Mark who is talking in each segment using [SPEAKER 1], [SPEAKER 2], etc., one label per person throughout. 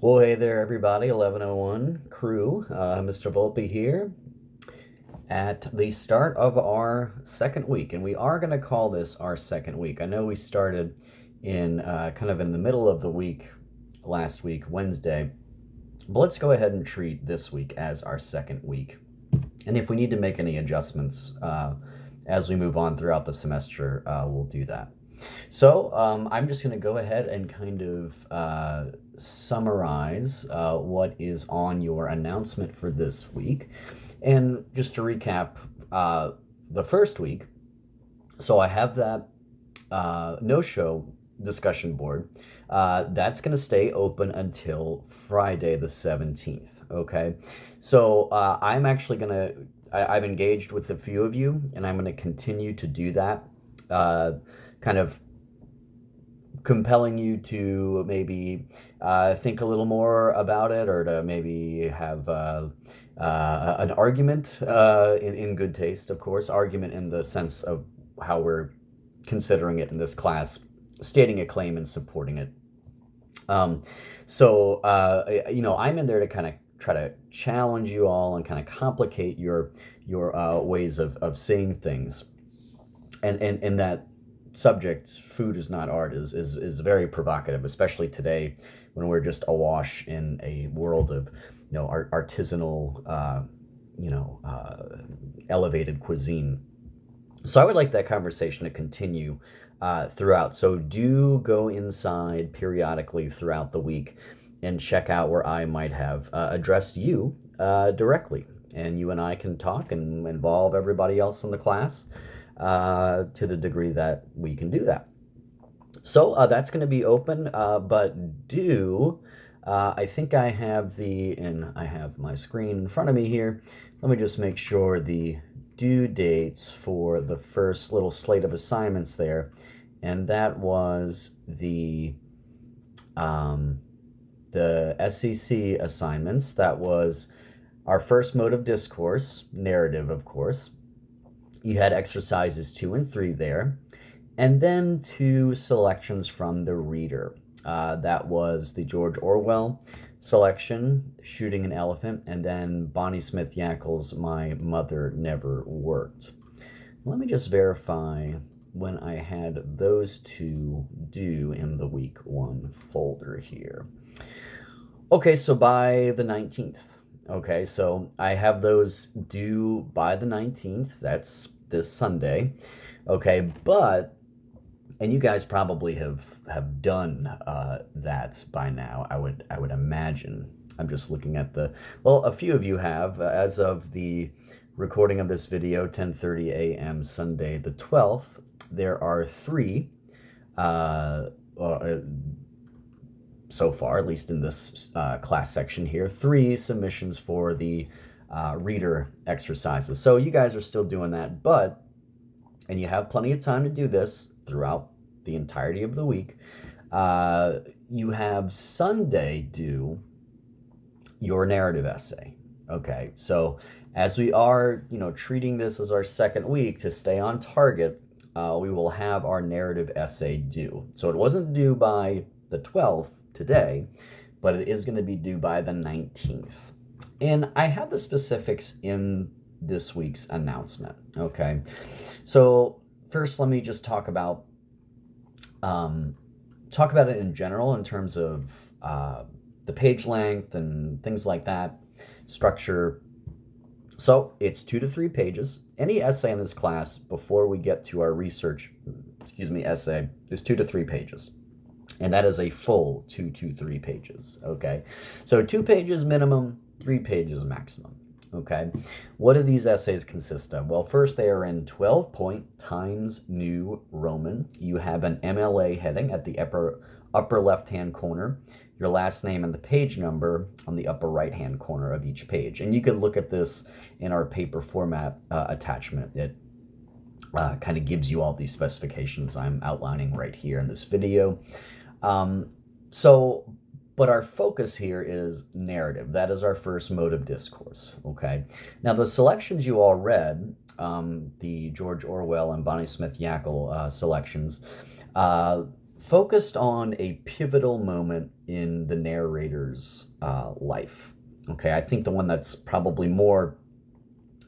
[SPEAKER 1] Well, hey there, everybody. 1101 crew. Mr. Volpe here at the start of our second week, and we are going to call this our second week. I know we started in kind of in the middle of the week last week, Wednesday, but let's go ahead and treat this week as our second week. And if we need to make any adjustments as we move on throughout the semester, we'll do that. So I'm just going to go ahead and kind of summarize what is on your announcement for this week. And just to recap the first week, so I have that no-show discussion board. That's going to stay open until Friday the 17th, okay? So I'm actually going to, I've engaged with a few of you, and I'm going to continue to do that. Kind of compelling you to maybe think a little more about it, or to maybe have an argument in good taste, of course. Argument in the sense of how we're considering it in this class, stating a claim and supporting it. I'm in there to kind of try to challenge you all and kind of complicate your ways of seeing things. And that subject, food is not art, is very provocative, especially today when we're just awash in a world of artisanal elevated cuisine. So I would like that conversation to continue throughout. So do go inside periodically throughout the week and check out where I might have addressed you directly, and you and I can talk and involve everybody else in the class to the degree that we can do that. So that's going to be open, but I think I have I have my screen in front of me here. Let me just make sure the due dates for the first little slate of assignments there, and that was the SEC assignments. That was our first mode of discourse, narrative, of course. You had exercises 2 and 3 there, and then 2 selections from the reader. That was the George Orwell selection, Shooting an Elephant, and then Bonnie Smith Yackel's My Mother Never Worked. Let me just verify when I had those 2 due in the week 1 folder here. Okay, so by the 19th. Okay, so I have those due by the 19th. That's this Sunday. Okay, and you guys probably have done that by now, I would imagine. I'm just looking at a few of you have, as of the recording of this video, 10:30 a.m. Sunday the 12th. There are 3 so far, at least in this class section here, 3 submissions for the reader exercises. So you guys are still doing that, and you have plenty of time to do this throughout the entirety of the week. You have Sunday due your narrative essay. Okay, so as we are, treating this as our second week to stay on target, we will have our narrative essay due. So it wasn't due by the 12th today, but it is going to be due by the 19th. And I have the specifics in this week's announcement. Okay, so first let me just talk about it in general in terms of the page length and things like that, structure. So it's 2 to 3 pages. Any essay in this class before we get to our research, essay is 2 to 3 pages. And that is a full 2 to 3 pages, okay? So 2 pages minimum, 3 pages maximum, okay? What do these essays consist of? Well, first, they are in 12-point Times New Roman. You have an MLA heading at the upper left-hand corner, your last name and the page number on the upper right-hand corner of each page. And you can look at this in our paper format attachment. It kind of gives you all these specifications I'm outlining right here in this video. But our focus here is narrative. That is our first mode of discourse, okay? Now, the selections you all read, the George Orwell and Bonnie Smith Yackel selections, focused on a pivotal moment in the narrator's life. Okay, I think the one that's probably more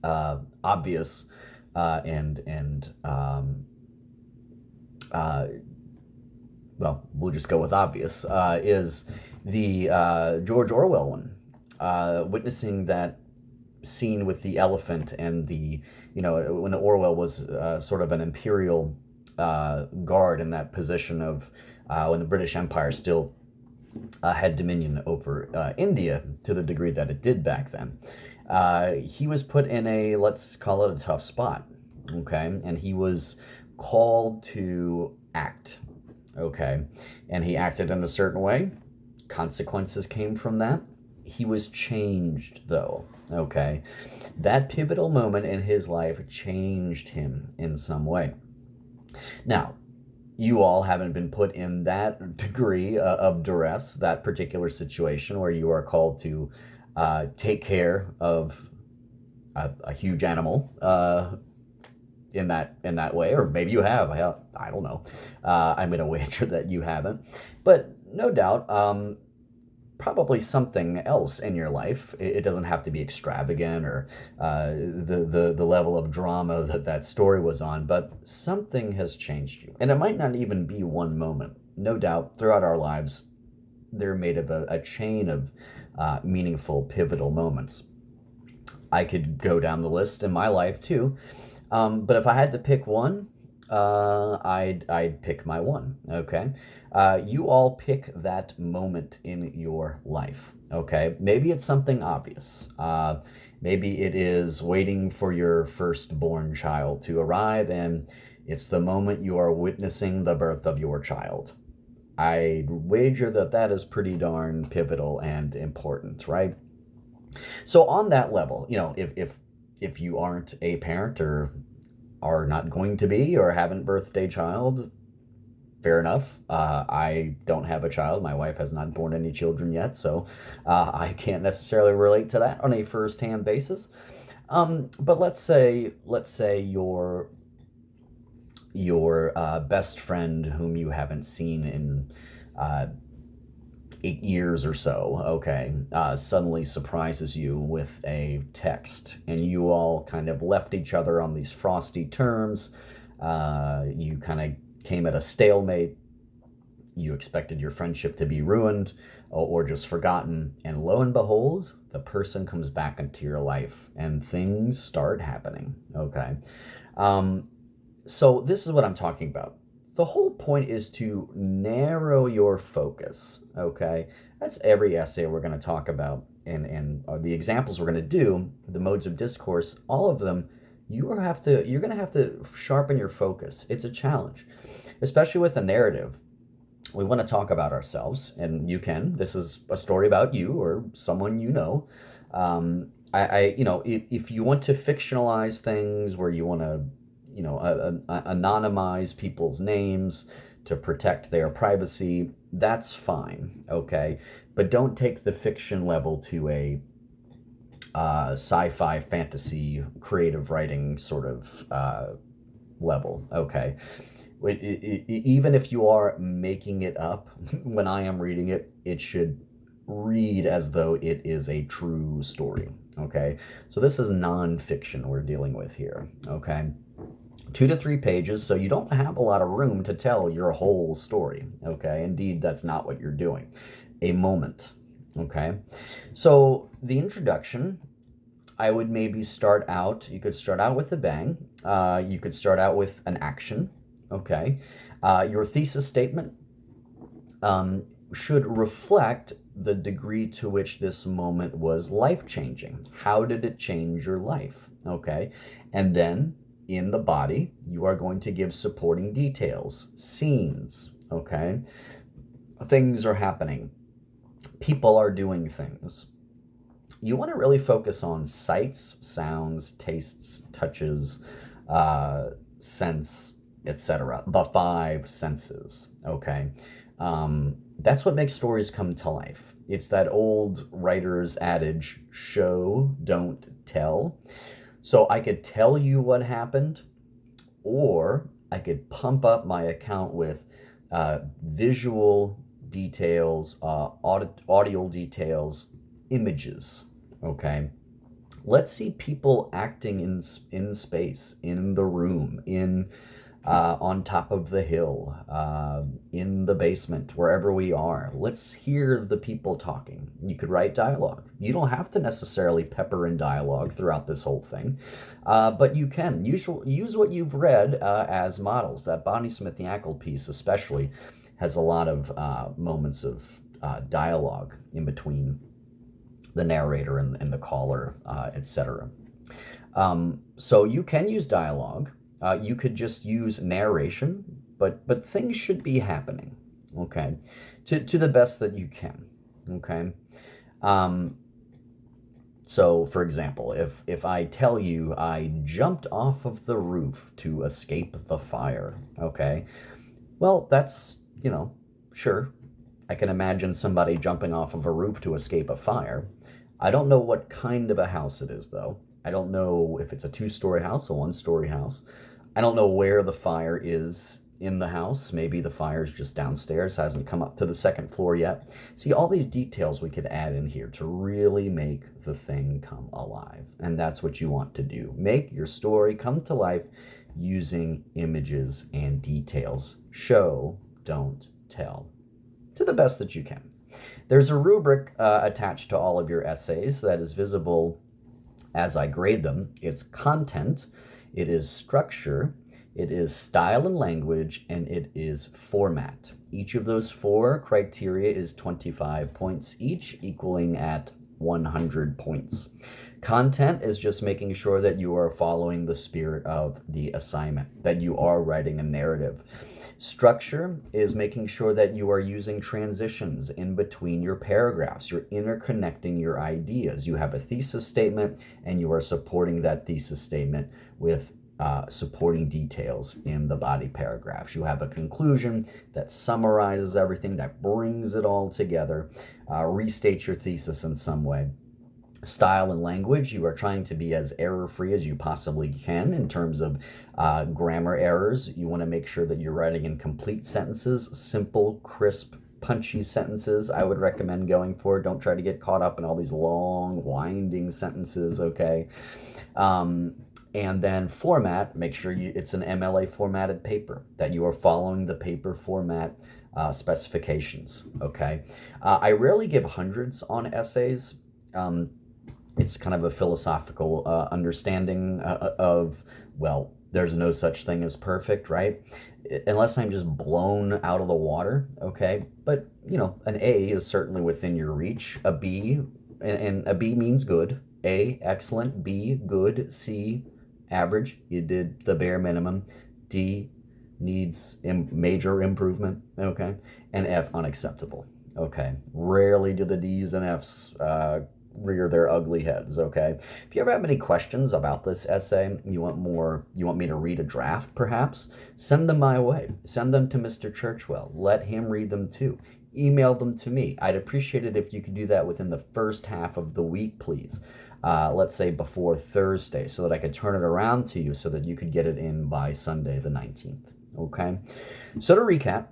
[SPEAKER 1] obvious and well, we'll just go with obvious, is the George Orwell one. Witnessing that scene with the elephant and when Orwell was sort of an imperial guard in that position of when the British Empire still had dominion over India to the degree that it did back then. He was put in a, let's call it a tough spot, okay? And he was called to act, okay? And he acted in a certain way. Consequences came from that. He was changed, though, okay? That pivotal moment in his life changed him in some way. Now, you all haven't been put in that degree of duress, that particular situation where you are called to take care of a huge animal in that way, or maybe you have. I don't know. I'm going to wager that you haven't, but no doubt, probably something else in your life. It doesn't have to be extravagant or the level of drama that story was on, but something has changed you. And it might not even be one moment. No doubt, throughout our lives, they're made of a chain of meaningful, pivotal moments. I could go down the list in my life too, but if I had to pick one, I'd pick my one, okay? You all pick that moment in your life, okay? Maybe it's something obvious. Maybe it is waiting for your firstborn child to arrive, and it's the moment you are witnessing the birth of your child. I'd wager that is pretty darn pivotal and important, right? So on that level, if you aren't a parent or are not going to be or haven't birthed a child, fair enough. I don't have a child. My wife has not born any children yet, so I can't necessarily relate to that on a first-hand basis. But let's say your best friend whom you haven't seen in 8 years or so, okay, suddenly surprises you with a text, and you all kind of left each other on these frosty terms. You kind of came at a stalemate. You expected your friendship to be ruined or just forgotten, and lo and behold, the person comes back into your life, and things start happening, okay? So this is what I'm talking about. The whole point is to narrow your focus, okay? That's every essay we're going to talk about, and the examples we're going to do, the modes of discourse, all of them, you're going to have to sharpen your focus. It's a challenge, especially with a narrative. We want to talk about ourselves, and you can. This is a story about you or someone you know. If you want to fictionalize things where you want to anonymize people's names to protect their privacy, that's fine, okay? But don't take the fiction level to a sci-fi, fantasy, creative writing sort of level, okay? Even if you are making it up, when I am reading it, it should read as though it is a true story, okay? So this is nonfiction we're dealing with here, okay? 2 to 3 pages, so you don't have a lot of room to tell your whole story, okay? Indeed, that's not what you're doing. A moment, okay? So the introduction, I would maybe start out, you could start out with a bang. You could start out with an action, okay? Your thesis statement should reflect the degree to which this moment was life-changing. How did it change your life, okay? And then in the body, you are going to give supporting details, scenes, okay? Things are happening. People are doing things. You want to really focus on sights, sounds, tastes, touches, sense, etc. The 5 senses, okay? That's what makes stories come to life. It's that old writer's adage, show, don't tell. So I could tell you what happened, or I could pump up my account with visual details, audio details, images, okay? Let's see people acting in space, in the room, on top of the hill, in the basement, wherever we are. Let's hear the people talking. You could write dialogue. You don't have to necessarily pepper in dialogue throughout this whole thing, but you can. Use what you've read as models. That Bonnie Smith Yackle piece especially has a lot of moments of dialogue in between the narrator and the caller, etc. So you can use dialogue. You could just use narration, but things should be happening, okay, to the best that you can, okay. So, for example, if I tell you I jumped off of the roof to escape the fire, okay, well, that's, sure, I can imagine somebody jumping off of a roof to escape a fire. I don't know what kind of a house it is, though. I don't know if it's a 2-story house, a 1-story house. I don't know where the fire is in the house. Maybe the fire's just downstairs, hasn't come up to the 2nd floor yet. See, all these details we could add in here to really make the thing come alive. And that's what you want to do. Make your story come to life using images and details. Show, don't tell. To the best that you can. There's a rubric attached to all of your essays that is visible as I grade them. It's content, it is structure, it is style and language, and it is format. Each of those 4 criteria is 25 points each, equaling at 100 points. Content is just making sure that you are following the spirit of the assignment, that you are writing a narrative. Structure is making sure that you are using transitions in between your paragraphs. You're interconnecting your ideas. You have a thesis statement, and you are supporting that thesis statement with supporting details in the body paragraphs. You have a conclusion that summarizes everything, that brings it all together, restates your thesis in some way. Style and language, you are trying to be as error-free as you possibly can in terms of grammar errors. You want to make sure that you're writing in complete sentences, simple, crisp, punchy sentences. I would recommend going for. Don't try to get caught up in all these long, winding sentences, okay? And then format, make sure it's an MLA formatted paper, that you are following the paper format specifications, okay? I rarely give hundreds on essays. It's kind of a philosophical understanding of, well, there's no such thing as perfect, right? Unless I'm just blown out of the water, okay? But, an A is certainly within your reach. A B, and a B means good. A, excellent. B, good. C, average. You did the bare minimum. D, needs major improvement, okay? And F, unacceptable, okay? Rarely do the D's and F's rear their ugly heads, okay? If you ever have any questions about this essay, you want me to read a draft perhaps, send them my way. Send them to Mr. Churchwell. Let him read them too. Email them to me. I'd appreciate it if you could do that within the first half of the week, please. Let's say before Thursday, so that I could turn it around to you so that you could get it in by Sunday the 19th, okay? So to recap,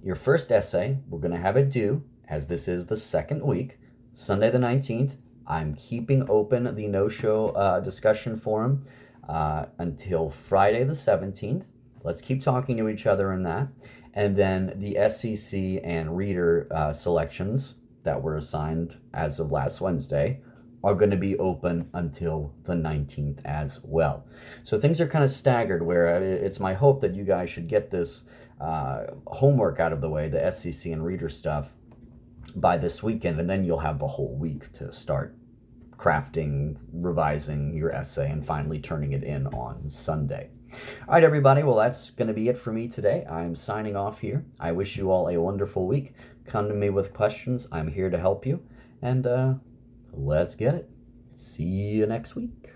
[SPEAKER 1] your first essay, we're going to have it due, as this is the 2nd week, Sunday the 19th. I'm keeping open the no-show discussion forum until Friday the 17th. Let's keep talking to each other in that. And then the SEC and reader selections that were assigned as of last Wednesday are going to be open until the 19th as well. So things are kind of staggered, where it's my hope that you guys should get this homework out of the way, the SEC and reader stuff, by this weekend, and then you'll have the whole week to start crafting, revising your essay, and finally turning it in on Sunday. All right, everybody. Well, that's going to be it for me today. I'm signing off here. I wish you all a wonderful week. Come to me with questions. I'm here to help you. And let's get it. See you next week.